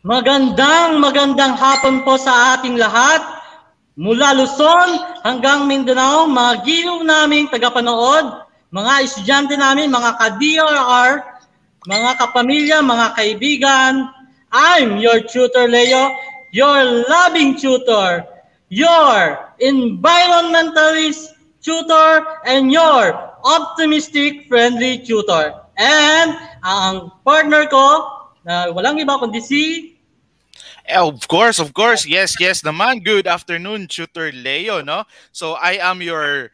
Magandang hapon po sa ating lahat. Mula Luzon hanggang Mindanao, mga giliw naming tagapanood, mga estudyante namin, mga ka-DRR, mga kapamilya, mga kaibigan. I'm your tutor Leo, your loving tutor, your environmentalist tutor, and your optimistic friendly tutor. And ang partner ko, na walang iba kundi si Of course. Yes naman. Good afternoon, Tutor Leo, no? So I am your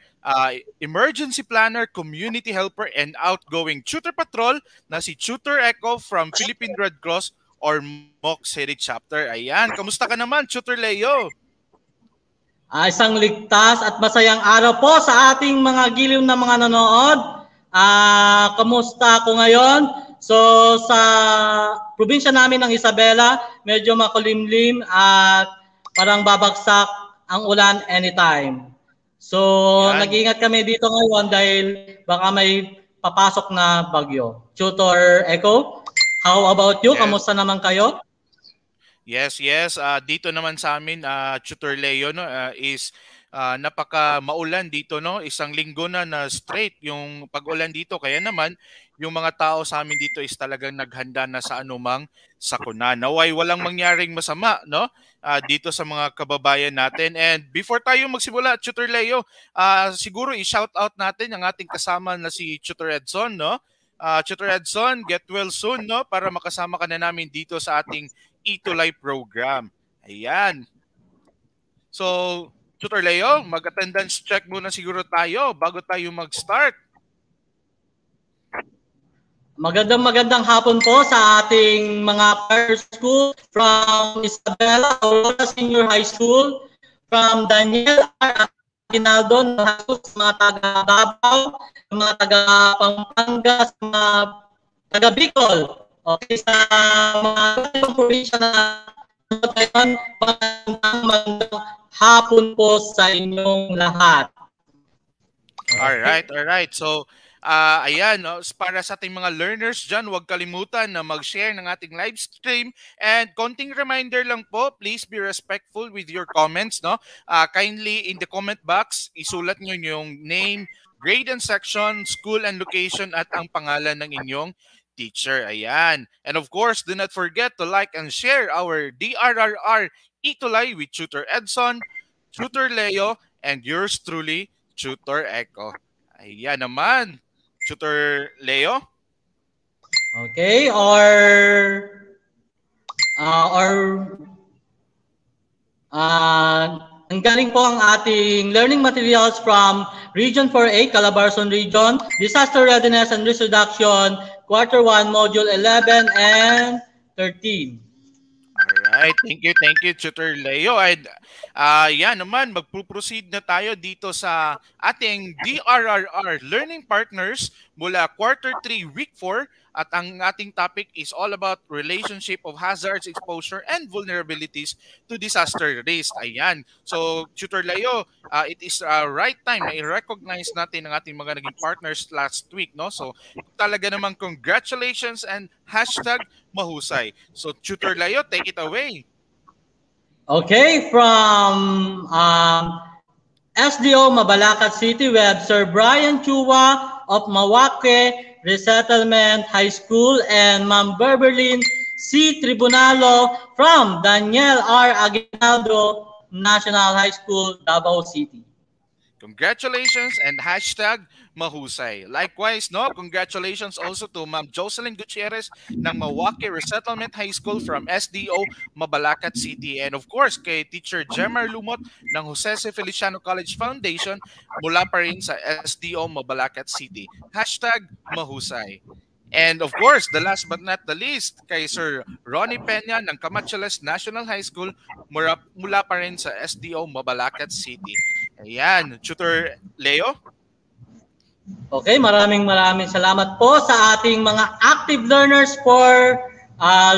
emergency planner, community helper, and outgoing tutor patrol na si Tutor Echo from Philippine Red Cross or MOOC City Chapter. Ayan, kamusta ka naman, Tutor Leo? Isang ligtas at masayang araw po sa ating mga giliw na mga nanood. Kamusta ako ngayon? So sa probinsya namin ng Isabela, medyo makulimlim at parang babagsak ang ulan anytime. So nag-iingat kami dito ngayon dahil baka may papasok na bagyo. Tutor Echo, how about you? Kamusta naman kayo? Yes. Dito naman sa amin, Tutor Leo, no, is napaka maulan dito, no? Isang linggo na straight yung pag-ulan dito. Kaya naman, yung mga tao sa amin dito is talagang naghanda na sa anumang sakuna. Naway walang mangyaring masama, no? Dito sa mga kababayan natin. And before tayo magsimula, Tutor Leo, siguro i-shout out natin ang ating kasama na si Tutor Edson, no? Tutor Edson, get well soon, no? Para makasama ka na namin dito sa ating Itulay program. Ayan. So, Tutor Leo, mag-attendance check muna siguro tayo bago tayo mag-start. Magandang hapon po sa ating mga partner school from Isabela, Aurora Senior High School, from Daniel R. Aguinaldo High School, sa mga taga-Davao, sa mga taga-Pampanga, sa mga taga-Bicol. Okay, sa mga probinsya na magandang hapon po sa inyong lahat. Alright. So, ayan, no, para sa ating mga learners dyan, huwag kalimutan na mag-share ng ating live stream. And konting reminder lang po, please be respectful with your comments, no? Kindly in the comment box, isulat nyo yung name, grade and section, school and location, at ang pangalan ng inyong teacher. Ayan. And of course, do not forget to like and share our DRRR Itulay with Tutor Edson, Tutor Leo, and yours truly, Tutor Echo. Ayan naman, Tutor Leo. Okay, ang galing po ang ating learning materials from Region 4A, Calabarzon Region, Disaster Readiness and Risk Reduction, Quarter 1, Module 11 and 13. Alright, thank you, Tutor Leo. And yan naman, magpo-proceed na tayo dito sa ating DRRR Learning Partners mula Quarter 3, Week 4. At ang ating topic is all about relationship of hazards, exposure, and vulnerabilities to disaster risk. Ayan. So, Tutor Leo, it is right time na i-recognize natin ang ating mga naging partners last week, no? So, talaga namang congratulations and hashtag mahusay. So, Tutor Leo, take it away. Okay, from SDO Mabalacat City, we have Sir Brian Chua of Mawake Resettlement High School and Ma'am Berberlin C. Tribunalo from Daniel R. Aguinaldo National High School, Davao City. Congratulations and hashtag mahusay. Likewise, no, congratulations also to Ma'am Jocelyn Gutierrez ng Mawake Resettlement High School from SDO Mabalacat City. And of course, kay Teacher Jemar Lumot ng Jose C. Feliciano College Foundation mula pa rin sa SDO Mabalacat City. Hashtag mahusay. And of course, the last but not the least, kay Sir Ronnie Peña ng Camacholes National High School mula pa rin sa SDO Mabalacat City. Ayan, Tutor Leo? Okay, maraming salamat po sa ating mga active learners for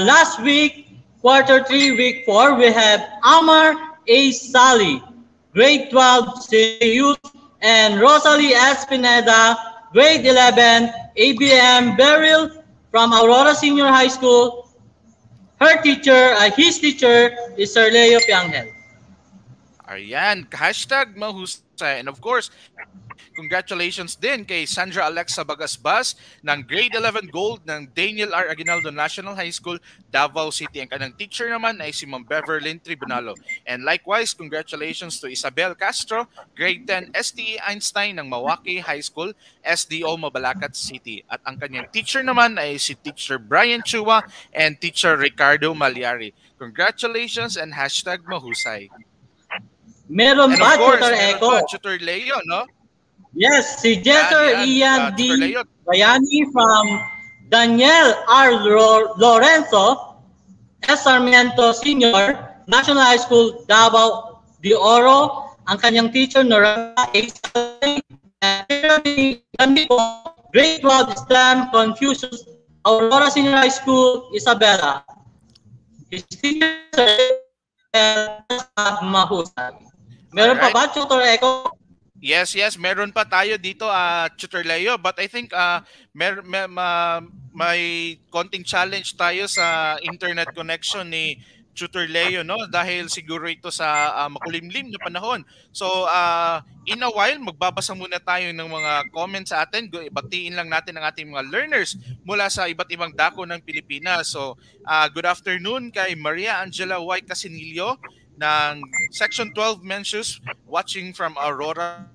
last week, Quarter 3, Week 4. We have Amar A. Sally, Grade 12 Youth, and Rosalie S. Pineda, Grade 11, ABM Beryl from Aurora Senior High School. his teacher is Sir Leo Piangel. Ayan, hashtag mahusay. And of course, congratulations din kay Sandra Alexa Bagasbas ng Grade 11 Gold ng Daniel R. Aguinaldo National High School, Davao City. Ang kanyang teacher naman ay si Ma'am Beverlyn Tribunalo. And likewise, congratulations to Isabel Castro, Grade 10 STE Einstein ng Mawaki High School, SDO Mabalacat City. At ang kanyang teacher naman ay si Teacher Brian Chua and Teacher Ricardo Malyari. Congratulations and hashtag mahusay. Meron pa, Tutor Echo. Tutor Leo, no? Yes, si Jesser Ian D. Leo. Bayani from Daniel R. Lorenzo, S. Sarmiento Senior, National High School, Davao de Oro. Ang kanyang teacher, Norana A. Grade 12 STEM Confucius, Aurora Senior High School, Isabela. His teacher, mahusay. Meron pa ba, Tutor Echo? Yes, meron pa tayo dito, Tutor Leo. But I think may konting challenge tayo sa internet connection ni Tutor Leo, no? Dahil siguro ito sa makulimlim na panahon. So, in a while, magbabasa muna tayo ng mga comments sa atin. Batiin lang natin ang ating mga learners mula sa iba't ibang dako ng Pilipinas. So, good afternoon kay Maria Angela Y. Casinillo ng Section 12 Mencius, watching from Aurora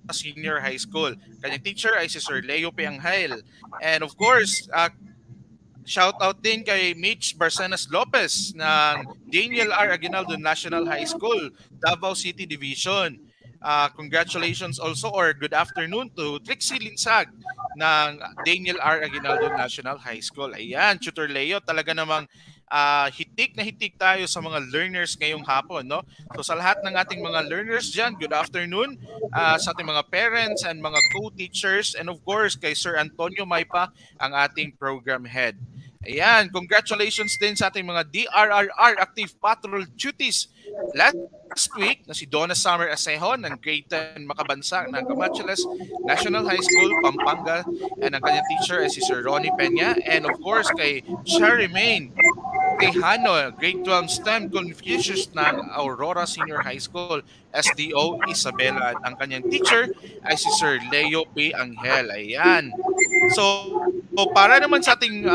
Senior High School. Kanyang teacher ay si Sir Leo Piangel. And of course, shout out din kay Mitch Barcenas Lopez ng Daniel R. Aguinaldo National High School, Davao City Division. Congratulations also, or good afternoon to Trixie Linsag ng Daniel R. Aguinaldo National High School. Ayan, Tutor Leo, talaga namang hitik na hitik tayo sa mga learners ngayong hapon, no? So sa lahat ng ating mga learners dyan, good afternoon. Sa ating mga parents and mga co-teachers, and of course kay Sir Antonio Maypa, ang ating program head. Ayan, congratulations din sa ating mga DRRR Active Patrol Duties last week na si Donna Summer Asejo ng Grade 10 Makabansa ng Camacholes National High School, Pampanga, and ang kanyang teacher ay si Sir Ronnie Peña, and of course kay Sherry Main Tejano, Grade 12 STEM Confucius ng Aurora Senior High School, SDO Isabela, at ang kanyang teacher ay si Sir Leo P. Angel. Ayan. So para naman sa ating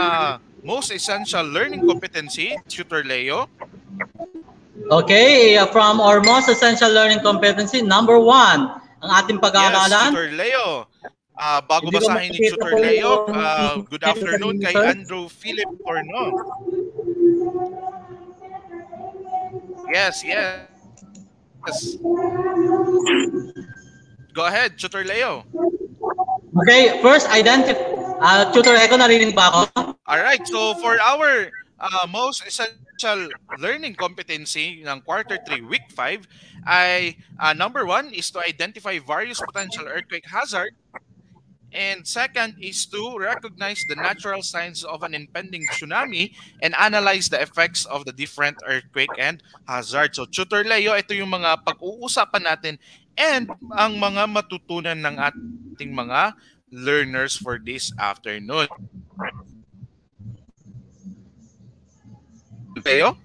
most essential learning competency, Tutor Leo. Okay, from our most essential learning competency, number 1, ang ating pag-aaralan. Yes, Tutor Leo. Bago basahin ni Tutor Leo, good afternoon kay Andrew Philip Corno. Yes. Go ahead, Tutor Leo. Okay, first Tutor Echo, narinig ba ako? Alright, so for our most essential learning competency ng Quarter 3, Week 5, ay number 1 is to identify various potential earthquake hazard. And second is to recognize the natural signs of an impending tsunami and analyze the effects of the different earthquake and hazard. So Tutor Leo, ito yung mga pag-uusapan natin and ang mga matutunan ng ating mga learners for this afternoon. Leo?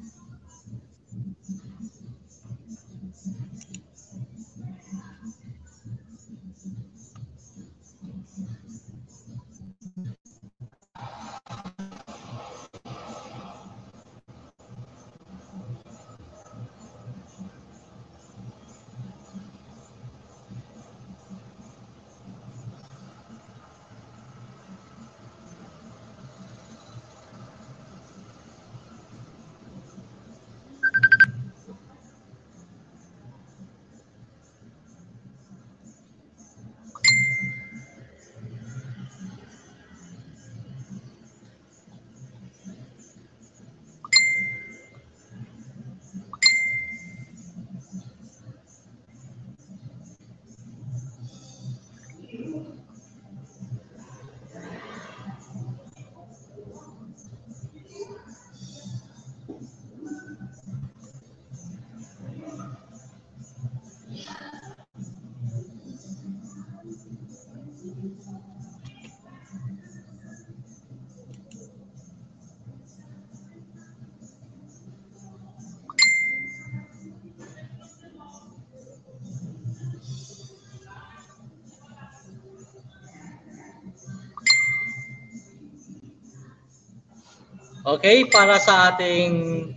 Okay, para sa ating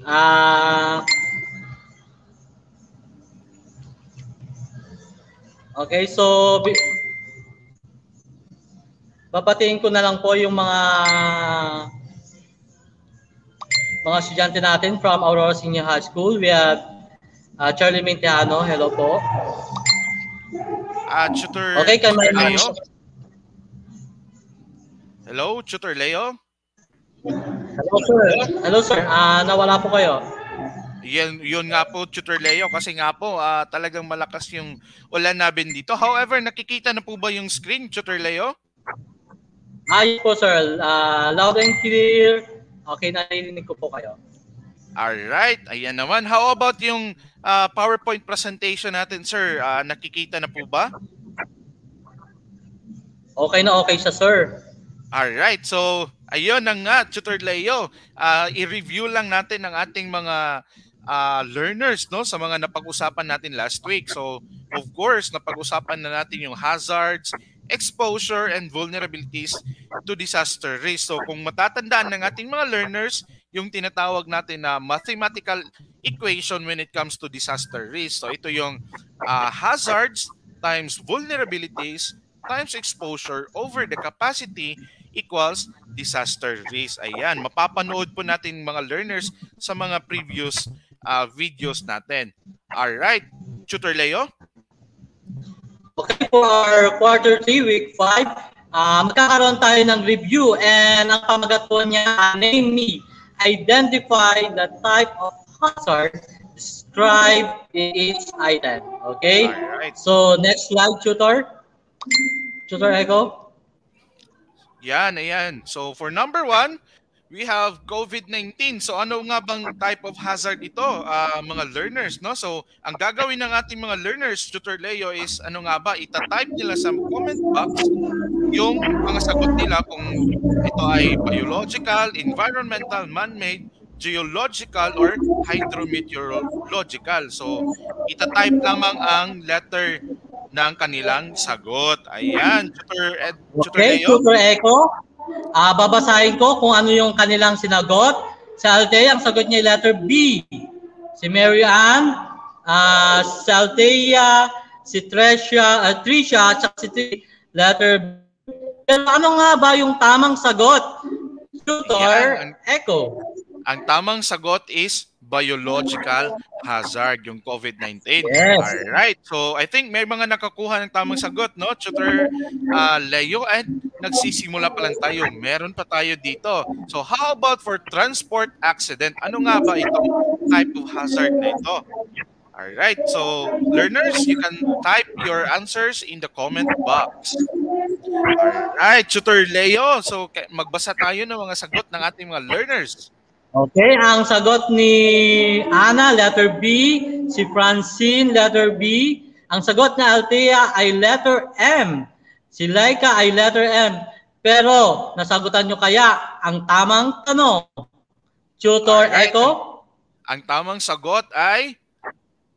okay, so babatiin ko na lang po yung mga estudyante natin from Aurora Senior High School. We have Charlie Mintiano. Hello po. Tutor Okay, Leo. Hello, Tutor Leo. Hello, sir. Hello, sir. Nawala po kayo. Yun nga po, Tutor Leo, kasi nga po talagang malakas yung ulan namin dito. However, nakikita na po ba yung screen, Tutor Leo? Ayos po, sir. Loud and clear. Okay, narinig ko po kayo. Alright, ayan naman. How about yung PowerPoint presentation natin, sir? Nakikita na po ba? Okay na okay siya, sir. Alright, so ayun na nga, Tutor Leo. I-review lang natin ang ating mga learners, no, sa mga napag-usapan natin last week. So, of course, napag-usapan na natin yung hazards, exposure, and vulnerabilities to disaster risk. So, kung matatandaan ng ating mga learners, yung tinatawag natin na mathematical equation when it comes to disaster risk. So, ito yung hazards times vulnerabilities times exposure over the capacity equals disaster risk. Ayan, mapapanood po natin mga learners sa mga previous videos natin. Alright, Tutor Leo? Okay, for our quarter 3, week 5, magkakaroon tayo ng review and ang pamagat po niya, name me, identify the type of hazard described in each item. Okay? Alright. So, next slide, Tutor. Tutor Echo. Yan, ayan. So, for number 1, we have COVID-19. So, ano nga bang type of hazard ito, mga learners, no? So, ang gagawin ng ating mga learners, Tutor Leo, is ano nga ba? Ita-type nila sa comment box yung mga sagot nila kung ito ay biological, environmental, man-made, geological, or hydrometeorological. So, ita-type lamang ang letter ng kanilang sagot. Ayan, Tutor Okay, Leo. Tutor Echo. Babasahin ko kung ano yung kanilang sinagot. Sa Althea, ang sagot niya letter B. Si Mary Ann, si Althea, si Tricia, at si letter B. Pero ano nga ba yung tamang sagot? Tutor Echo. Ang tamang sagot is biological hazard, yung COVID-19. Yes. Alright. So, I think may mga nakakuha ng tamang sagot, no? Tutor Leo, and nagsisimula pa lang tayo. Meron pa tayo dito. So, how about for transport accident? Ano nga ba itong type of hazard na ito? Alright. So, learners, you can type your answers in the comment box. Alright, Tutor Leo. So, magbasa tayo ng mga sagot ng ating mga learners. Okay, ang sagot ni Ana, letter B. Si Francine, letter B. Ang sagot ni Althea ay letter M. Si Laika ay letter M. Pero, nasagutan nyo kaya ang tamang tanong? Tutor Echo? Ang tamang sagot ay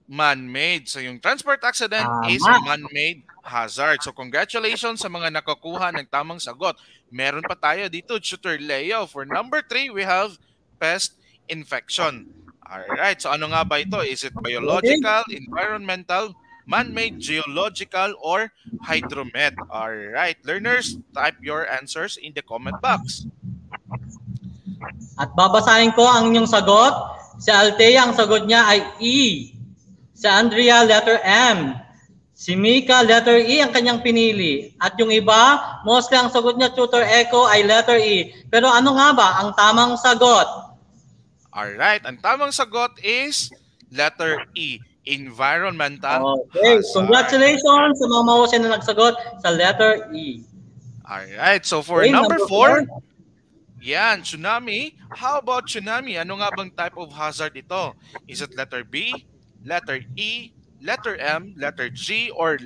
man-made. So, yung transport accident is man-made hazard. So, congratulations sa mga nakakuha ng tamang sagot. Meron pa tayo dito, Tutor Leo. For number 3, we have pest infection. Alright, so ano nga ba ito? Is it biological, environmental, man-made, geological, or hydromet? Alright, learners, type your answers in the comment box. At babasahin ko ang inyong sagot. Si Althea, ang sagot niya ay E. Si Andrea, letter M. Si Mika, letter E ang kanyang pinili. At yung iba, mostly ang sagot niya, Tutor Echo, ay letter E. Pero ano nga ba ang tamang sagot? Alright, ang tamang sagot is letter E, environmental Okay, hazard. Congratulations sa mga mahusay na nagsagot sa letter E. Alright, so for number 4, yan, tsunami. How about tsunami? Ano nga bang type of hazard ito? Is it letter B, letter E, letter M, letter G, or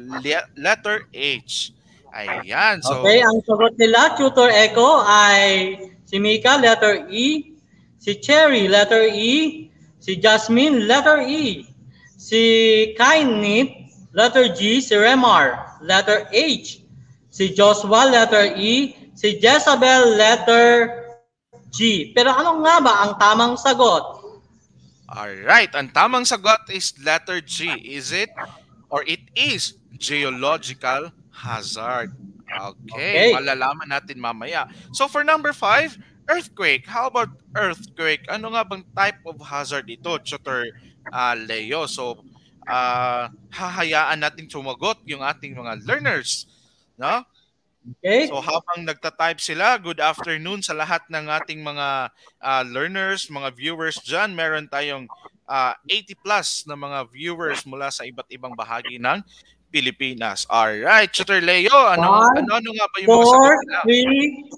letter H? Ayan. So, okay, ang sagot nila, Tutor Echo, ay si Mika, letter E. Si Cherry, letter E. Si Jasmine, letter E. Si Kainit, letter G. Si Remar, letter H. Si Joshua, letter E. Si Jezabel, letter G. Pero ano nga ba ang tamang sagot? Alright, ang tamang sagot is letter G. Is it or it is geological hazard? Okay, Okay. malalaman natin mamaya. So for number 5, earthquake. How about earthquake? Ano nga bang type of hazard ito, Tutor Leo? So hahayaan natin sumagot yung ating mga learners, no? Okay. So habang nagta-type sila, good afternoon sa lahat ng ating mga learners, mga viewers dyan. Meron tayong 80 plus na mga viewers mula sa iba't ibang bahagi ng Pilipinas. Alright, Tutor Leo, ano nga ba yung mga sagot nila? 4,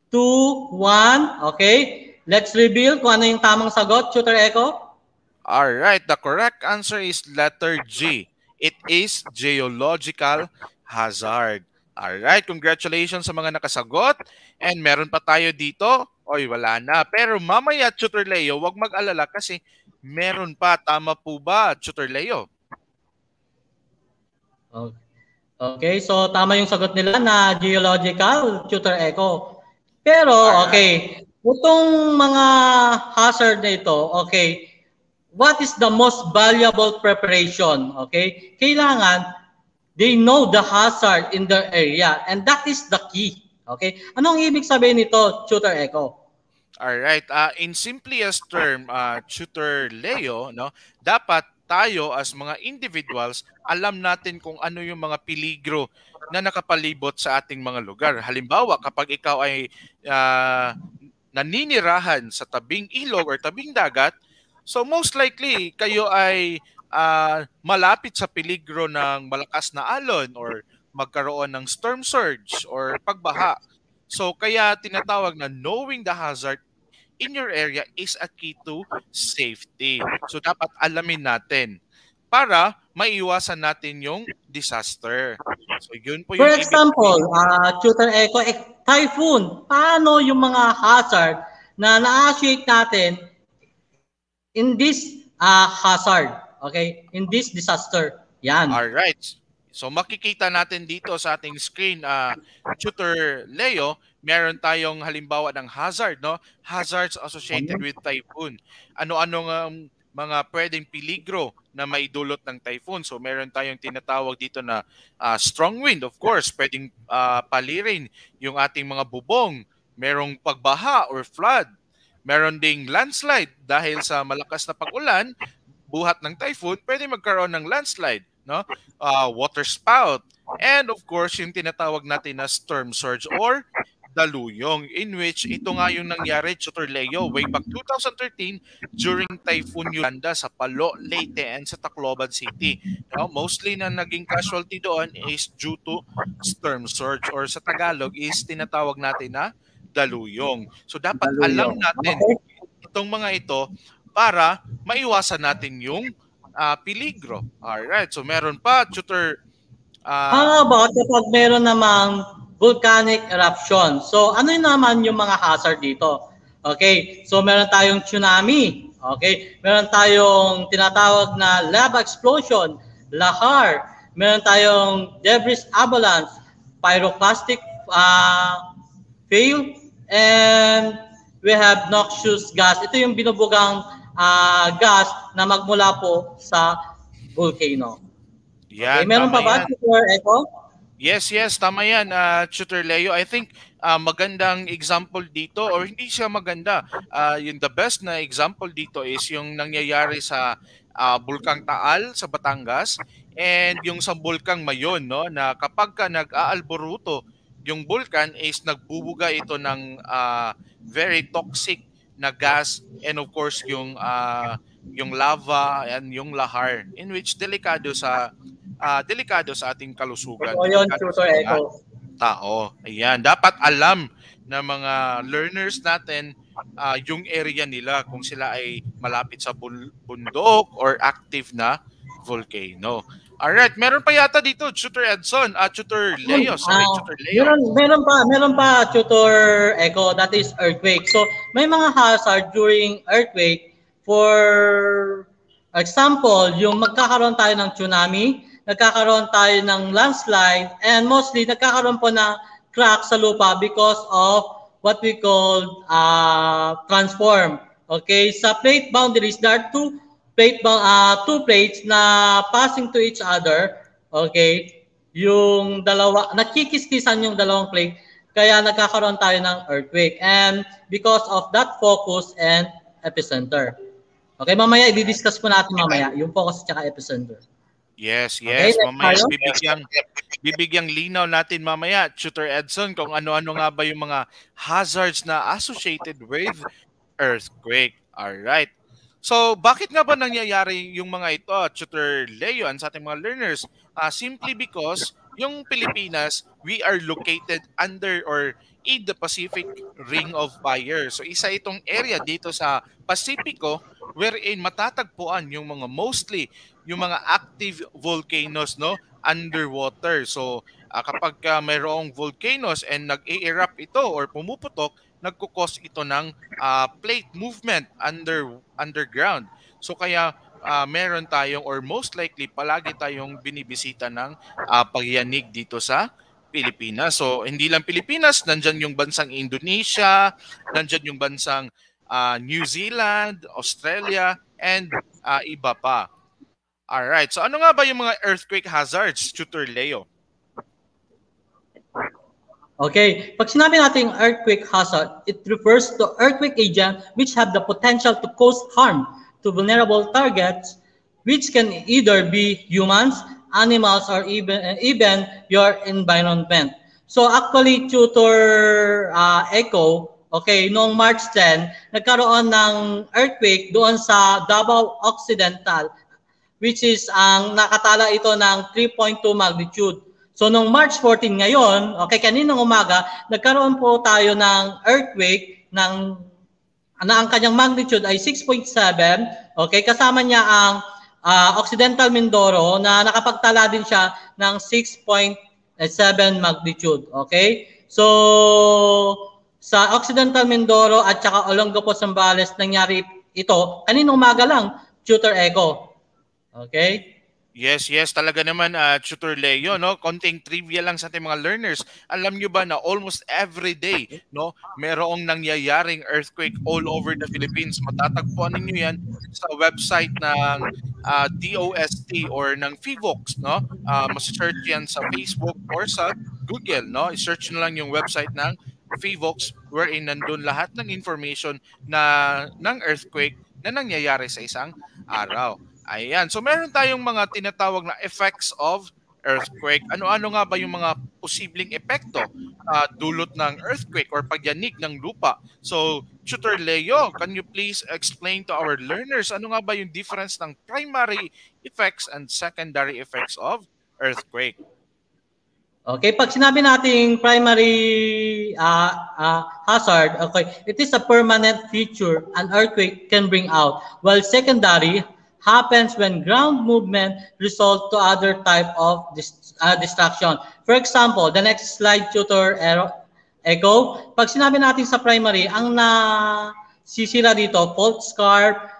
3, 2, 1. Okay. Let's reveal kung ano yung tamang sagot, Tutor Echo. Alright, the correct answer is letter G. It is geological hazard. Alright, congratulations sa mga nakasagot. And meron pa tayo dito. Oy, wala na. Pero mamaya, Tutor Leo, wag mag-alala kasi meron pa. Tama po ba, Tutor Leo? Okay, so tama yung sagot nila na geological, Tutor Echo. Pero, okay, itong mga hazard na ito, okay, what is the most valuable preparation? Okay, kailangan they know the hazard in their area, and that is the key. Okay? Anong ibig sabihin nito, Tutor Echo? Alright, in simplest term, Tutor Leo, no, dapat tayo as mga individuals, alam natin kung ano yung mga peligro na nakapalibot sa ating mga lugar. Halimbawa, kapag ikaw ay naninirahan sa tabing ilog or tabing dagat, so most likely kayo ay malapit sa peligro ng malakas na alon or magkaroon ng storm surge or pagbaha. So kaya tinatawag na knowing the hazard in your area is a key to safety. So dapat alamin natin para maiwasan natin yung disaster. So yun po yung For example, Tutor Echo, typhoon, paano yung mga hazard na na-associate natin in this hazard? Okay, in this disaster. Yan. All right. So makikita natin dito sa ating screen, Tutor Leo, meron tayong halimbawa ng hazard, no? Hazards associated with typhoon. Ano-ano ng mga pwedeng peligro na maidulot ng typhoon. So meron tayong tinatawag dito na strong wind, of course, pwedeng palirin yung ating mga bubong. Merong pagbaha or flood. Meron ding landslide dahil sa malakas na pag-ulan, buhat ng typhoon, pwede magkaroon ng landslide, no? Water spout, and of course, yung tinatawag natin na storm surge or daluyong, in which ito nga yung nangyari, Tutor Leo, way back 2013 during Typhoon Yolanda sa Palo, Leyte, and sa Tacloban City. No? Mostly na naging casualty doon is due to storm surge or sa Tagalog is tinatawag natin na daluyong. So dapat alam natin itong mga ito para maiwasan natin yung peligro. Alright, so meron pa, Tutor. How about kapag meron namang volcanic eruption? So ano naman yung mga hazard dito? Okay, so meron tayong tsunami. Okay, meron tayong tinatawag na lava explosion, lahar. Meron tayong debris avalanche, pyroclastic fail, and we have noxious gas. Ito yung binubugang gas na magmula po sa volcano. Yan, okay, meron pa ba, Tutor Echo? Yes, tama yan, Tutor Leo. I think magandang example dito, or hindi siya maganda. Yung the best na example dito is yung nangyayari sa Bulkang Taal sa Batangas and yung sa Bulkang Mayon, no, na kapag ka nag-aalboruto yung bulkan is nagbubuga ito ng very toxic na gas, and of course yung lava and yung lahar, in which delikado sa ating kalusugan. O yun, Tutor Echo. Tao. Ayan, dapat alam ng mga learners natin yung area nila kung sila ay malapit sa bundok or active na volcano. Alright, meron pa yata dito, Tutor Edson, Tutor Leo, Tutor Leo. Meron pa, Tutor Echo, that is earthquake. So, may mga hazard during earthquake. For example, yung magkakaroon tayo ng tsunami, nagkakaroon tayo ng landslide, and mostly nagkakaroon po ng crack sa lupa because of what we call transform. Okay, sa plate boundaries, there are two plates na passing to each other. Okay, yung dalawa, nakikiskisan yung dalawang plate, kaya nagkakaroon tayo ng earthquake. And because of that focus and epicenter. Okay, mamaya i-discuss po natin mamaya yung focus at epicenter. Yes, Okay, yes. Mamaya tayo. bibigyang linaw natin mamaya, Tutor Edson, kung ano-ano nga ba yung mga hazards na associated with earthquake. All right. So, bakit nga ba nangyayari yung mga ito, Tutor Leo, and sa ating mga learners? Simply because yung Pilipinas, we are located under or in the Pacific Ring of Fire. So, isa itong area dito sa Pasipiko wherein matatagpuan yung mga mostly yung mga active volcanoes, no, underwater. So, kapag mayroong volcanoes and nag-e-erupt ito or pumuputok, nagkukos ito ng plate movement underground. So kaya meron tayong or most likely palagi tayong binibisita ng pagyanig dito sa Pilipinas. So hindi lang Pilipinas, nandyan yung bansang Indonesia, nandyan yung bansang New Zealand, Australia, and iba pa. Alright, so ano nga ba yung mga earthquake hazards, Tutor Leo? Okay, pag sinabi natin earthquake hazard, it refers to earthquake agent which have the potential to cause harm to vulnerable targets, which can either be humans, animals, or even your environment. So actually, Tutor Echo, okay, noong March 10, nagkaroon ng earthquake doon sa Davao Occidental, which is ang nakatala ito ng 3.2 magnitude. So, noong March 14 ngayon, okay, kaninang umaga, nagkaroon po tayo ng earthquake na ang kanyang magnitude ay 6.7. Okay, kasama niya ang Occidental Mindoro na nakapagtala din siya ng 6.7 magnitude. Okay, so sa Occidental Mindoro at saka Olongapo, Zambales, nangyari ito kaninang umaga lang, Tutor Echo. Okay? Yes, talaga naman, Tutor Leo, no? Konting trivia lang sa ating mga learners. Alam nyo ba na almost every day, no, merong nangyayaring earthquake all over the Philippines. Matatagpuan ninyo yan sa website ng DOST or ng FIVOX, no? Mas-search yan sa Facebook or sa Google, no? I-search na lang yung website ng FIVOX wherein nandun lahat ng information ng earthquake na nangyayari sa isang araw. Ayan. So meron tayong mga tinatawag na effects of earthquake. Ano-ano nga ba yung mga posibleng epekto dulot ng earthquake or pagyanig ng lupa? So, Tutor Leo, can you please explain to our learners ano nga ba yung difference ng primary effects and secondary effects of earthquake? Okay, pag sinabi nating primary hazard, okay, it is a permanent feature an earthquake can bring out, while secondary happens when ground movement result to other type of destruction. For example, the next slide, Tutor Echo, pag sinabi natin sa primary, ang nasisira dito, fault scarp,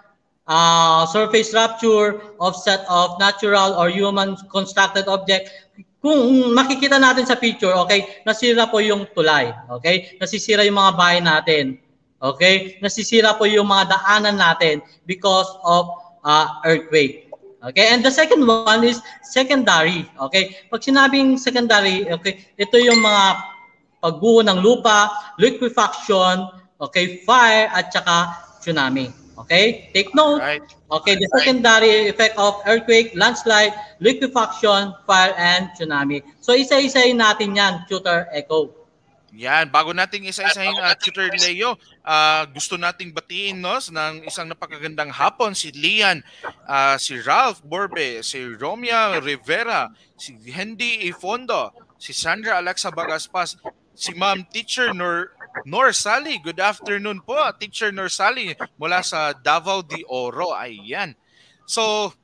surface rupture, offset of natural or human constructed object. Kung makikita natin sa picture, okay, nasira po yung tulay, okay? Nasisira yung mga bahay natin, okay? Nasisira po yung mga daanan natin because of earthquake. Okay, and the second one is secondary. Okay, pag sinabing secondary, okay, ito yung mga pagbuo ng lupa, liquefaction, okay, fire, at saka tsunami. Okay, take note. Right. Okay, the secondary effect of earthquake, landslide, liquefaction, fire, and tsunami. So isa-isayin natin yan, Tutor Echo. Yan, bago nating isa-isahin Tutor Leo, gusto nating batiin ng isang napakagandang hapon si Lian, si Ralph Borbe, si Romia Rivera, si Hendy Ifondo, si Sandra Alexa Bagaspas, si Ma'am Teacher Nor Sally. Good afternoon po, Teacher Nor Sally mula sa Davao de Oro. Ayan. So,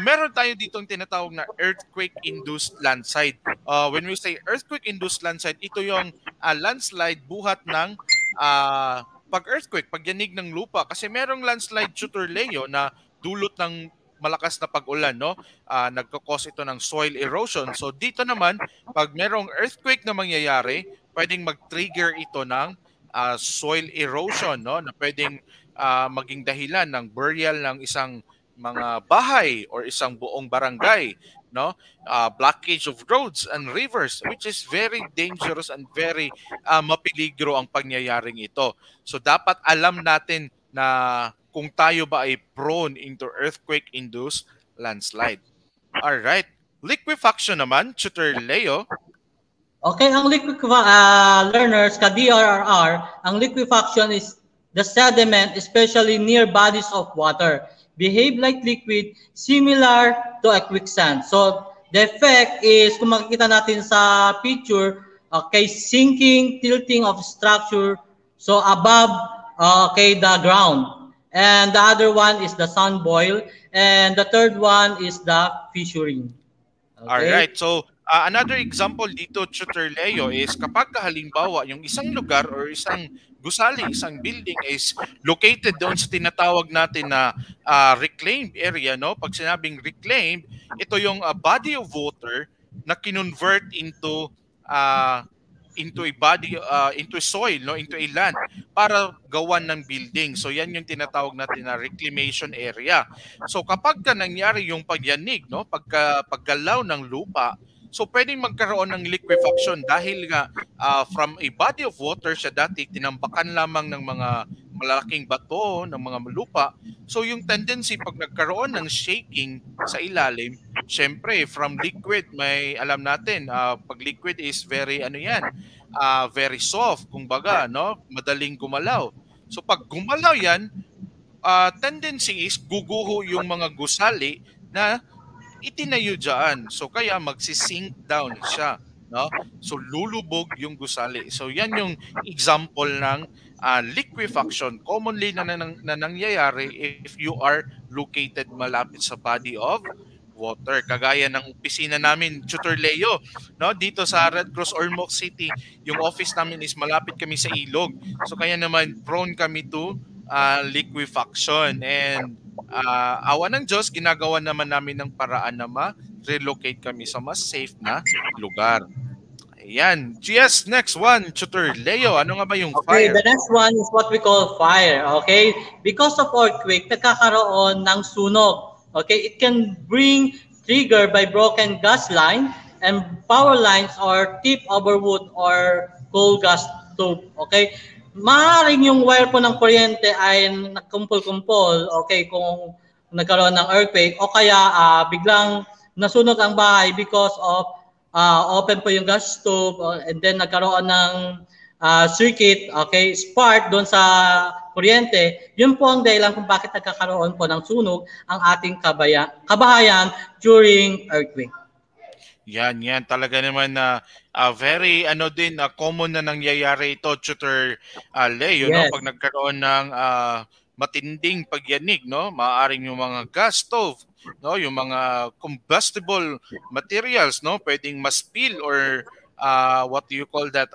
meron tayo ditong tinatawag na earthquake-induced landslide. When we say earthquake-induced landslide, ito yung landslide buhat ng pag-earthquake, pagyanig ng lupa. Kasi merong landslide, Tutor Leo, na dulot ng malakas na pag-ulan, no? Nagkakos ito ng soil erosion. So dito naman, pag merong earthquake na mangyayari, pwedeng mag-trigger ito ng soil erosion, no, na pwedeng maging dahilan ng burial ng isang mga bahay or isang buong barangay, no, blockage of roads and rivers, which is very dangerous and very mapeligro ang pangyayaring ito. So dapat alam natin na kung tayo ba ay prone into earthquake-induced landslide. All right. Liquefaction naman, Tutor Leo. Okay, ang learners, ka-DRRR, ang liquefaction is the sediment, especially near bodies of water, behave like liquid, similar to a quicksand. So, the effect is, kung makikita natin sa picture, okay, sinking, tilting of structure, so above, okay, the ground. And the other one is the sun boil, and the third one is the fissuring. Okay? All right, so another example dito, Tutor Leo, is kapag halimbawa yung isang lugar or isang gusali, isang building is located doon sa tinatawag natin na reclaimed area, no? Pag sinabing reclaimed, ito yung body of water na kinonvert into a body, into soil, no, into a land para gawan ng building. So yan yung tinatawag natin na reclamation area. So kapag nangyari yung pagyanig, no, paggalaw ng lupa, so pwedeng magkaroon ng liquefaction dahil nga from a body of water siya dati tinambakan lamang ng mga malalaking bato, ng mga lupa. So yung tendency pag nagkaroon ng shaking sa ilalim, syempre from liquid, may alam natin, pag liquid is very very soft, kumbaga, no? Madaling gumalaw. So pag gumalaw yan, tendency is guguho yung mga gusali na itinayo dyan. So kaya magsisink down siya, no? So lulubog yung gusali. So yan yung example ng liquefaction commonly na nangyayari if you are located malapit sa body of water. Kagaya ng opisina namin, Tutor Leo, no, dito sa Red Cross Ormoc City, yung office namin is malapit kami sa ilog. So kaya naman prone kami to liquefaction, and awa ng Diyos, ginagawa naman namin ng paraan na ma-relocate kami sa mas safe na lugar. Ayan. Yes, next one, Tutor Leo. Ano nga ba yung fire? Okay, the next one is what we call fire. Okay? Because of earthquake, nagkakaroon ng sunog. Okay? It can bring trigger by broken gas line and power lines or tip over wood or coal gas tube. Okay? Maaaring yung wire po ng kuryente ay nagkumpul-kumpul, okay, kung nagkaroon ng earthquake, o kaya biglang nasunog ang bahay because of open po yung gas stove, and then nagkaroon ng circuit, okay, spark doon sa kuryente. Yun po ang dahilan kung bakit nagkakaroon po ng sunog ang ating kabahayan during earthquake. Yan talaga naman na very common na nangyayari ito, Tutor Leo, yes. No, pag nagkaroon ng matinding pagyanig, no, maaaring yung mga gas stove, no, yung mga combustible materials, no, pwedeng ma-spill or what do you call that,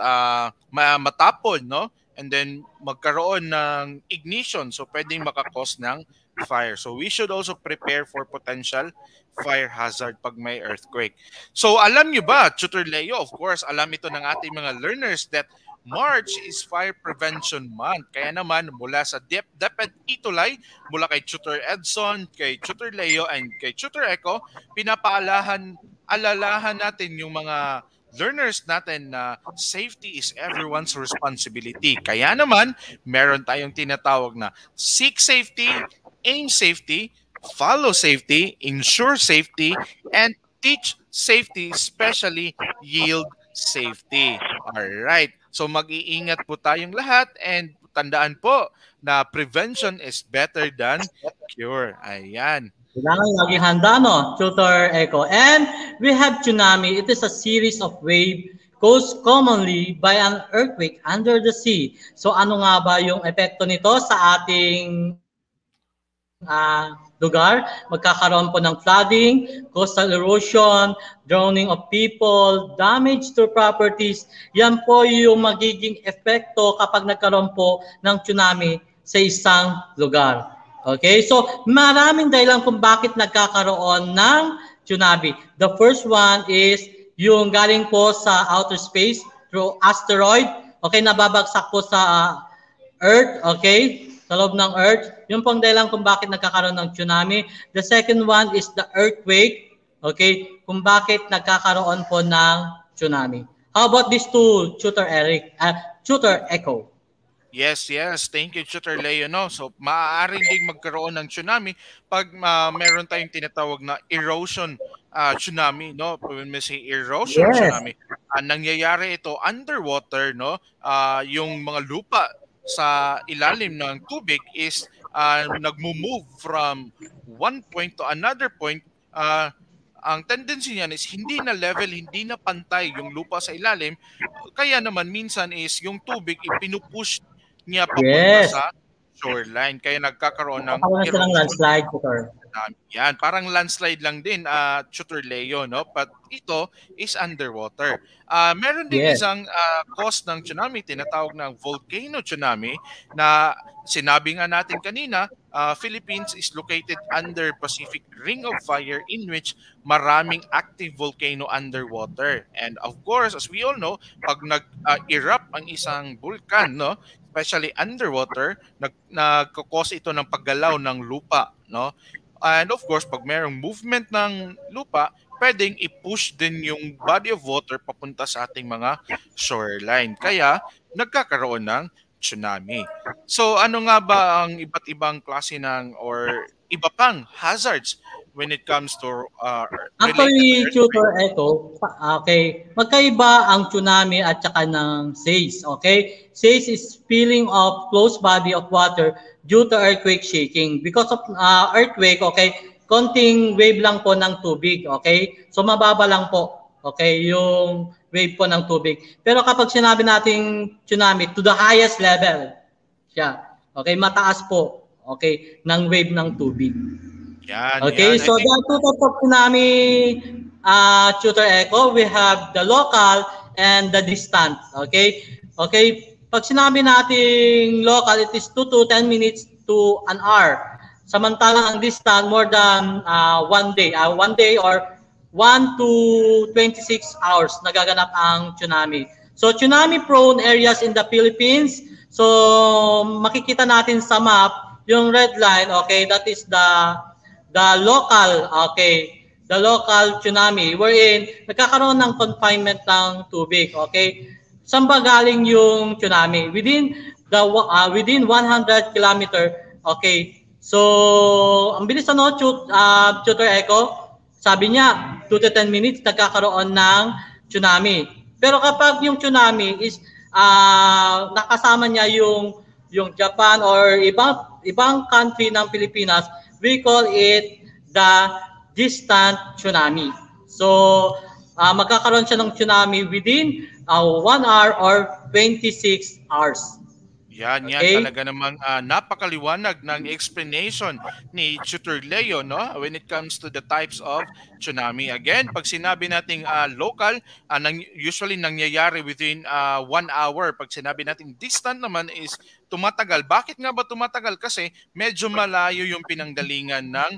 matapon, no, and then magkaroon ng ignition, so pwedeng makakos ng fire. So we should also prepare for potential fire hazard pag may earthquake. So alam nyo ba, Tutor Leo, of course, alam ito ng ating mga learners that March is Fire Prevention Month. Kaya naman mula sa DepEd Itulay, mula kay Tutor Edson, kay Tutor Leo, and kay Tutor Echo, alalahan natin yung mga learners natin na safety is everyone's responsibility. Kaya naman, meron tayong tinatawag na seek safety, aim safety, follow safety, ensure safety, and teach safety, especially yield safety. Alright. So mag-iingat po tayong lahat, and tandaan po na prevention is better than cure. Ayan. Kailangan laging handa, no, Tutor Echo. And we have tsunami. It is a series of waves caused commonly by an earthquake under the sea. So ano nga ba yung epekto nito sa ating lugar? Magkakaroon po ng flooding, coastal erosion, drowning of people, damage to properties. Yan po yung magiging epekto kapag nagkaroon po ng tsunami sa isang lugar. Okay, so maraming dahilan kung bakit nagkakaroon ng tsunami. The first one is yung galing po sa outer space through asteroid, okay, nababagsak po sa Earth, okay, sa loob ng Earth. Yun pong dahilan kung bakit nagkakaroon ng tsunami. The second one is the earthquake, okay, kung bakit nagkakaroon po ng tsunami. How about these two, Tutor Eric, Tutor Echo? Yes, yes. Thank you, Tutor Leo. No? So, maaaring ding magkaroon ng tsunami pag meron tayong tinatawag na erosion tsunami. No? When we say erosion Yes. tsunami, nangyayari ito underwater. No? Yung mga lupa sa ilalim ng tubig is nagmo-move from one point to another point. Ang tendency niyan is hindi na level, hindi na pantay yung lupa sa ilalim. Kaya naman minsan is yung tubig ipinupush niya papunta Yes. sa shoreline. Kaya nagkakaroon ng Nagkakaroon silang erosion. landslide, Tutor. Yan, parang landslide lang din, Tutor Leo, no? But ito is underwater. Meron din Yes. isang cause ng tsunami, tinatawag na volcano tsunami, na sinabi nga natin kanina, Philippines is located under Pacific Ring of Fire in which maraming active volcano underwater. And of course, as we all know, pag nag-erupt ang isang vulkan, no? Especially underwater, nagkakos ito ng paggalaw ng lupa, no? And of course, pag mayroong movement ng lupa, pwedeng i-push din yung body of water papunta sa ating mga shoreline. Kaya, nagkakaroon ng tsunami. So, ano nga ba ang iba't ibang klase ng or iba pang hazards when it comes to Actually, related to Tutor Echo, okay, magkaiba ang tsunami at saka ng SACE, okay? SACE is spilling of close body of water due to earthquake shaking. Because of earthquake, okay, konting wave lang po ng tubig, okay? So mababa lang po, okay, yung wave po ng tubig. Pero kapag sinabi nating tsunami, to the highest level siya, okay, mataas po, okay, ng wave ng tubig. Yan, okay, yan. so the two types of tsunami, Tutor Echo, we have the local and the distant. Okay, okay. Pag sinabi nating local, it is 2 to 10 minutes to an hour. Samantalang ang distant, more than 1 day. 1 day or 1 to 26 hours nagaganap ang tsunami. So tsunami-prone areas in the Philippines. So makikita natin sa map, yung red line, okay, that is the local, okay, the local tsunami wherein nagkakaroon ng confinement ng tubig, okay? Saan ba galing yung tsunami? Within 100 kilometer, okay? So, ang bilis ano, Tutor Echo, sabi niya, 2 to 10 minutes nagkakaroon ng tsunami. Pero kapag yung tsunami is nakasama niya yung Japan or ibang country ng Pilipinas, we call it the distant tsunami. So, magkakaroon siya ng tsunami within 1 hour or 26 hours. Yan, Okay? yan talaga namang napakaliwanag ng explanation ni Tutor Leo, no? When it comes to the types of tsunami. Again, pag sinabi nating local, usually nangyayari within 1 hour. Pag sinabi nating distant naman is tumatagal. Bakit nga ba tumatagal? Kasi medyo malayo yung pinanggalingan ng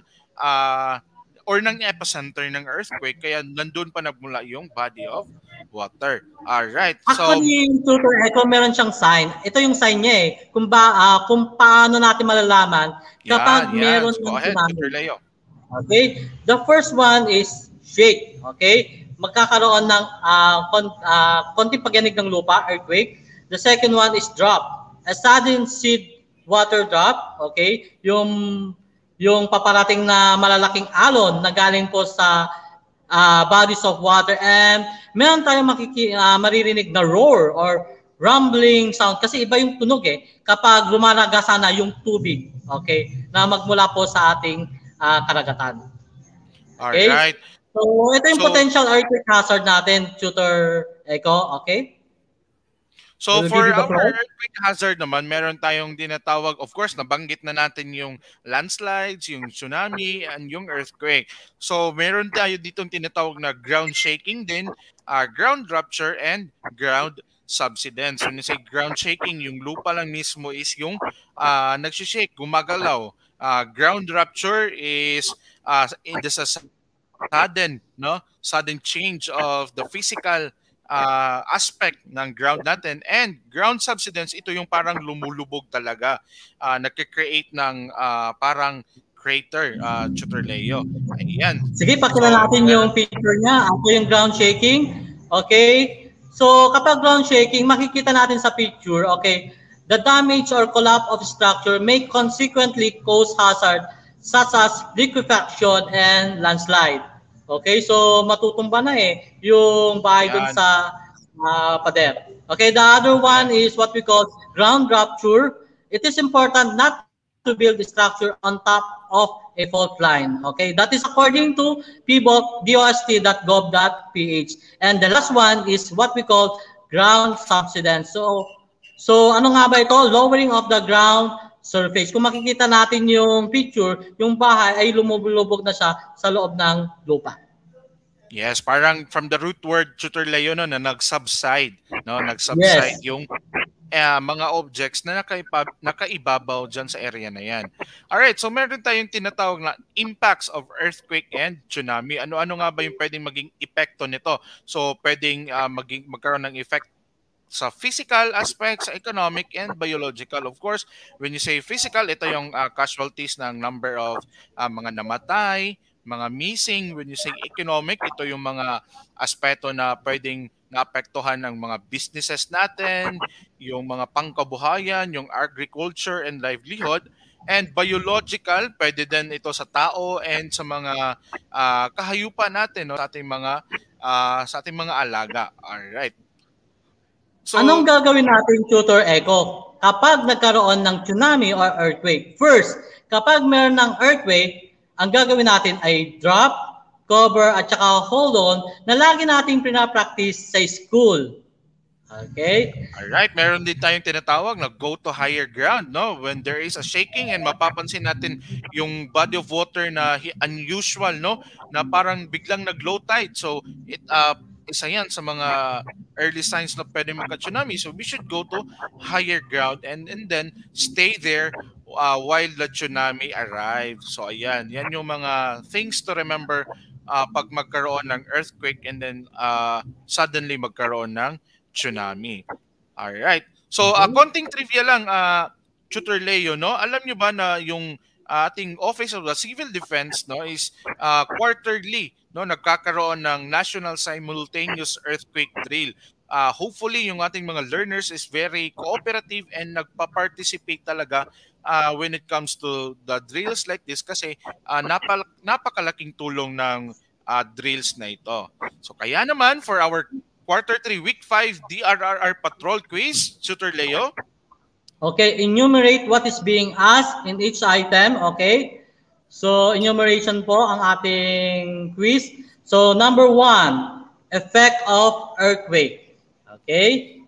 or ng epicenter ng earthquake, kaya nandun pa nagmula yung body of water. Alright. Actually, yung Tutor Echo, meron siyang sign. Ito yung sign niya eh. Kung paano natin malalaman kapag meron ng tsunami. Tutor Leo. Okay? The first one is shake. Okay? Magkakaroon ng konting pagyanig ng lupa, earthquake. The second one is drop. A sudden seed water drop. Okay? Yung paparating na malalaking alon na galing po sa bodies of water, and meron tayong maririnig na roar or rumbling sound kasi iba yung tunog eh kapag lumaragasa na yung tubig, okay, na magmula po sa ating karagatan. Okay? Alright. So ito yung potential earthquake hazard natin, Tutor Echo, okay? So for our earthquake hazard naman, meron tayong dinatawag, of course, nabanggit na natin yung landslides, yung tsunami, and yung earthquake. So meron tayo ditong tinatawag na ground shaking din, ground rupture, and ground subsidence. When you say ground shaking, yung lupa lang mismo is yung nagsishake, gumagalaw. Ground rupture is sudden change of the physical aspect ng ground natin. And ground subsidence, ito yung parang lumulubog talaga. Nagkikreate ng parang crater, Tutor Leo. Ayan. Sige, pakita natin yung picture niya. Ako yung ground shaking. Okay? So, kapag ground shaking, makikita natin sa picture, okay, the damage or collapse of structure may consequently cause hazard such as liquefaction and landslide. Okay, so matutumba na yung bahay dun sa pader. Okay, the other one is what we call ground rupture. It is important not to build a structure on top of a fault line. Okay, that is according to PBOK.DOST.gov.ph. And the last one is what we call ground subsidence. So ano nga ba ito? Lowering of the ground surface. Kung makikita natin yung picture, yung bahay ay lumubog na siya sa loob ng lupa. Yes, parang from the root word, Tutor Leo, no, na nag-subside. No? Nag-subside yung mga objects na nakaibabaw dyan sa area na yan. Alright, so meron tayong tinatawag na impacts of earthquake and tsunami. Ano-ano nga ba yung pwedeng maging epekto nito? So pwedeng magkaroon ng effect sa physical aspects, sa economic and biological. Of course, when you say physical, ito yung casualties ng number of mga namatay, mga missing. When you say economic, ito yung mga aspeto na pwedeng naapektuhan ng mga businesses natin, yung mga pangkabuhayan, yung agriculture and livelihood. And biological, pwede din ito sa tao and sa mga kahayupan natin, no? Sa ating mga alaga. Alright. So, anong gagawin natin, Tutor Echo, kapag nagkaroon ng tsunami or earthquake? First, kapag meron ng earthquake, ang gagawin natin ay drop, cover, at saka hold on na lagi nating pinapractice sa school. Okay? Alright, meron din tayong tinatawag na go to higher ground, no? When there is a shaking and mapapansin natin yung body of water na unusual, no? Na parang biglang nag-low tide. So, isa yan sa mga early signs na pwede magka-tsunami. So we should go to higher ground and then stay there while the tsunami arrives. So ayan, yan yung mga things to remember pag magkaroon ng earthquake and then suddenly magkaroon ng tsunami. Alright. So konting trivia lang, Tutor Leo, no? Alam nyo ba na yung ating Office of the Civil Defense, no, is quarterly, no, nagkakaroon ng National Simultaneous Earthquake Drill. Hopefully yung ating mga learners is very cooperative and nagpa-participate talaga when it comes to the drills like this kasi napakalaking tulong ng drills na ito. So kaya naman for our Quarter 3 Week 5 DRRR Patrol Quiz, Tutor Leo. Okay, enumerate what is being asked in each item, okay? So, enumeration po ang ating quiz. So, number 1, effect of earthquake. Okay?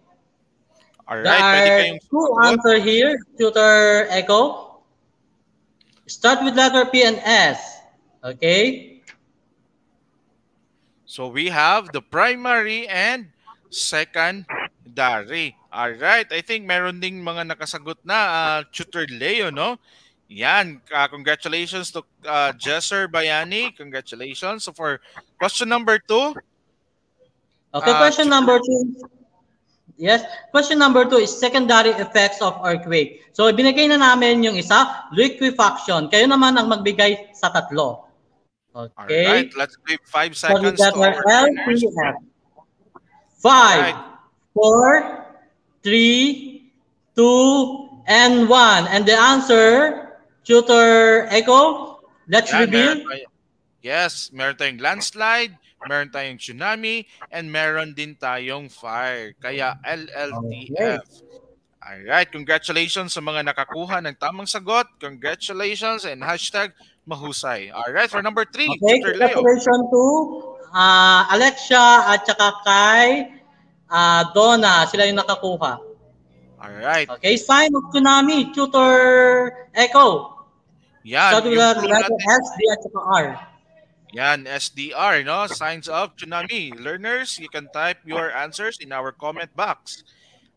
Alright, there are 2 answers here, Tutor Echo. Start with letter P and S. Okay? So, we have the primary and secondary. Alright, I think meron ding mga nakasagot na, Tutor Leo, no? Yan, congratulations to Jesser Bayani. Congratulations. So for question number 2. Okay, question number 2. Yes, question number 2 is secondary effects of earthquake. So binigay na namin yung isa, liquefaction. Kayo naman ang magbigay sa tatlo. Okay. Alright, let's give 5 seconds to our learners. 5, 4, 3, 2, and 1. And the answer, Tutor Echo, let's reveal. Yes, meron tayong landslide, meron tayong tsunami, and meron din tayong fire. Kaya LLTF. Alright, congratulations sa mga nakakuha ng tamang sagot. Congratulations and hashtag mahusay. Alright, for number 3, okay, Tutor Leo. Congratulations to Alexia at saka kay Donna. Sila yung nakakuha. Alright. Okay, sign of tsunami, Tutor Echo. Yan, so, yung SD at saka R. Yan, SDR, no? Signs of tsunami. Learners, you can type your answers in our comment box.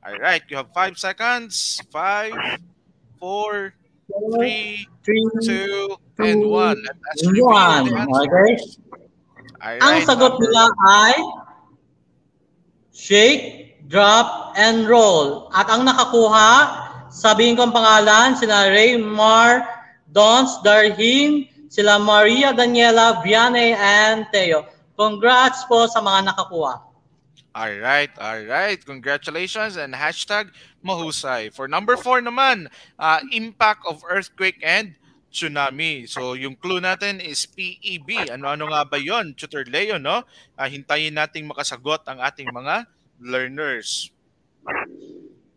All right, you have 5 seconds. 5, 4, 3, 2, and 1. Let's reveal the answers. Okay. All right. Ang sagot nila ay shake, drop, and roll. At ang nakakuha, sabihin ko ang pangalan, sila Raymar, Dons, Darhin, sila Maria, Daniela, Vianney, and Teo. Congrats po sa mga nakakuha. Alright, alright. Congratulations and hashtag mahusay. For number 4 naman, impact of earthquake and tsunami. So yung clue natin is PEB. Ano nga ba yon, Tutor Leo, no? Hintayin nating makasagot ang ating mga learners.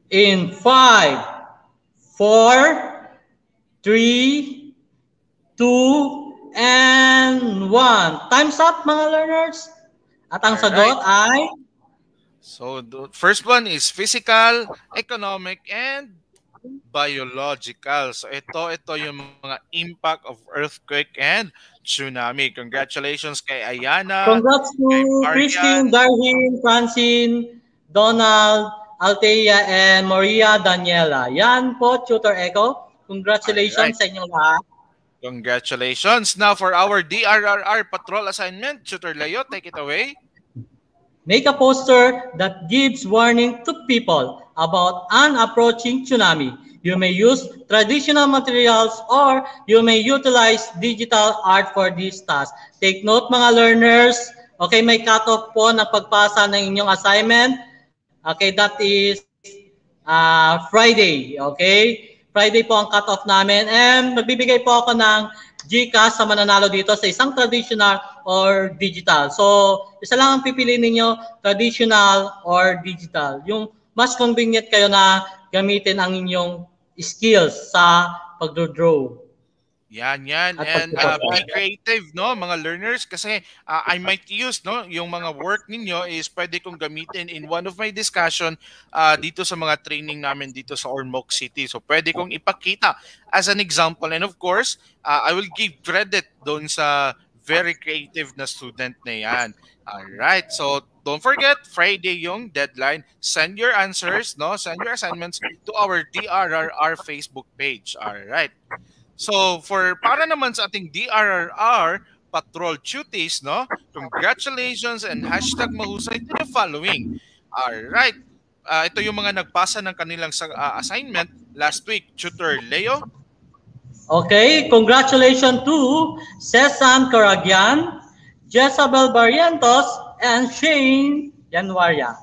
In 5, 4, 3, 2, and 1. Time's up, mga learners. At ang sagot ay... So the first one is physical, economic, and biological. So ito yung mga impact of earthquake and tsunami. Congratulations kay Ayana. Congrats to Christine, Darwin, Francine, Donald, Althea, and Maria Daniela. Yan po, Tutor Echo. Congratulations sa inyong lahat. Congratulations. Now for our DRRR patrol assignment, Tutor Leo, take it away. Make a poster that gives warning to people about an approaching tsunami. You may use traditional materials or you may utilize digital art for this task. Take note, mga learners. Okay, may cut-off po ng pagpasa ng inyong assignment. Okay, that is Friday. Okay, Friday po ang cut-off namin. And magbibigay po ako ng GCash sa mananalo dito sa isang traditional or digital. So, isa lang ang pipiliin ninyo, traditional or digital. Yung mas convenient kayo na gamitin ang inyong skills sa pagdraw. Yan. And be creative, no, mga learners, kasi I might use, no, yung mga work ninyo is pwede kong gamitin in one of my discussion dito sa mga training namin dito sa Ormoc City. So pwede kong ipakita as an example. And of course, I will give credit doon sa very creative na student na yan. Alright, so don't forget, Friday yung deadline. Send your answers, no, send your assignments to our DRRR Facebook page. Alright. So, para naman sa ating DRRR Patrol Duties, no? Congratulations and hashtag mahusay to the following. Alright. Ito yung mga nagpasa ng kanilang assignment last week. Tutor Leo? Okay, congratulations to Cesar Caragian, Jezabel Barrientos, and Shane Januaria.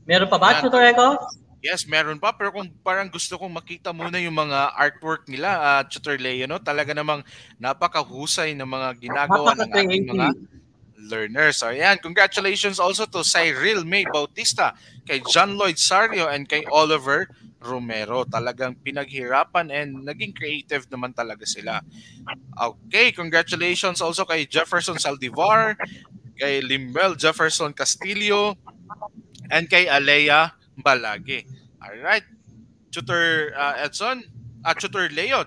Meron pa ba, Tutor Echo? Yes, meron pa. Pero kung parang gusto kong makita muna yung mga artwork nila, Tutor Leo, no? Talaga namang napakahusay ng mga ginagawa ng ating mga learners. So, ayan. Congratulations also to Cyril May Bautista, kay John Lloyd Sario, and kay Oliver Romero. Talagang pinaghirapan and naging creative naman talaga sila. Okay, congratulations also kay Jefferson Saldivar, kay Limbel Jefferson Castillo, and kay Alea Balagi. Alright. Tutor Edson? Tutor Leo.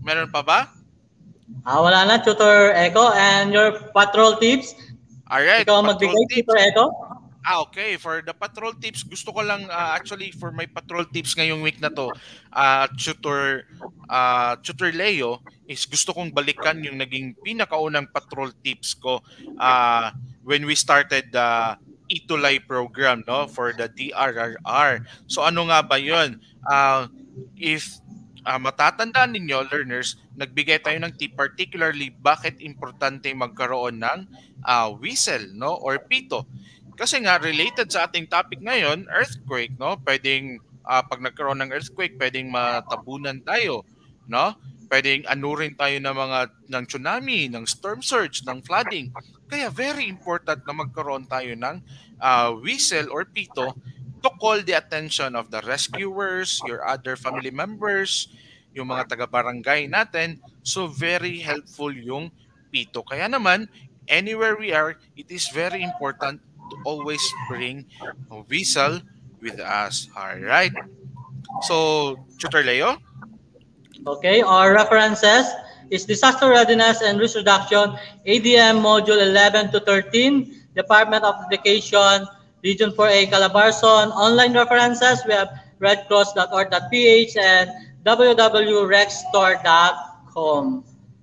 Meron pa ba? Wala na, Tutor Echo. And your patrol tips? Alright. Ikaw magbigay, Tutor Echo? Okay. For the patrol tips, gusto ko lang, actually, for my patrol tips ngayong week na to, Tutor Leo, is gusto kong balikan yung naging pinakaunang patrol tips ko when we started the Itulay program, no, for the DRRR. So ano nga ba 'yon? If matatandaan ninyo, learners, nagbigay tayo ng tip, particularly bakit importante magkaroon ng whistle, no, or pito. Kasi nga related sa ating topic ngayon, earthquake, no? Pwedeng pag nagkaroon ng earthquake, pwedeng matabunan tayo, no? Pwedeng anurin tayo ng tsunami, ng storm surge, ng flooding. Kaya very important na magkaroon tayo ng whistle or pito to call the attention of the rescuers, your other family members, yung mga taga-barangay natin. So very helpful yung pito. Kaya naman, anywhere we are, it is very important to always bring a whistle with us. Alright? So, Tutor Leo? Okay, our references is Disaster Readiness and Risk Reduction, ADM Module 11 to 13, Department of Education, Region 4A, Calabarzon. Online references, we have redcross.org.ph and www.rexstore.com.